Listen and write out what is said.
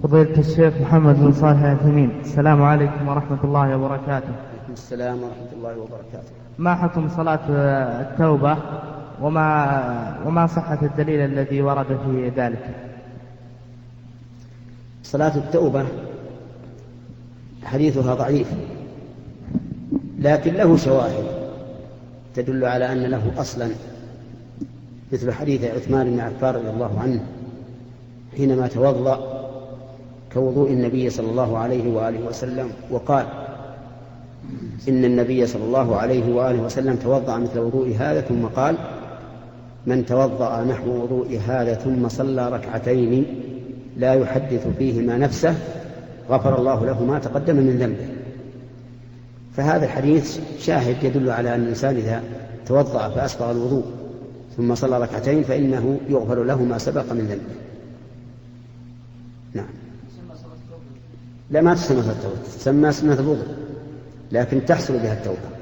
فضيلة الشيخ محمد بن صالح العثيمين، السلام عليكم ورحمة الله وبركاته. وعليكم السلام ورحمة الله وبركاته. ما حكم صلاة التوبة وما صحة الدليل الذي ورد في ذلك؟ صلاة التوبة حديثها ضعيف، لكن له شواهد تدل على أن له أصلا، مثل حديث عثمان بن عفان رضي الله عنه حينما توضأ كوضوء النبي صلى الله عليه وآله وسلم، وقال إن النبي صلى الله عليه وآله وسلم توضأ مثل وضوء هذا، ثم قال: من توضأ نحو وضوء هذا ثم صلى ركعتين لا يحدث فيهما نفسه غفر الله له ما تقدم من ذنبه. فهذا الحديث شاهد يدل على أن الإنسان إذا توضأ فأسبغ الوضوء ثم صلى ركعتين فإنه يغفر له ما سبق من ذنبه. نعم. لا، ما تسمى التوبة، تسمى سنة الوضوء، لكن تحصل بها التوبة.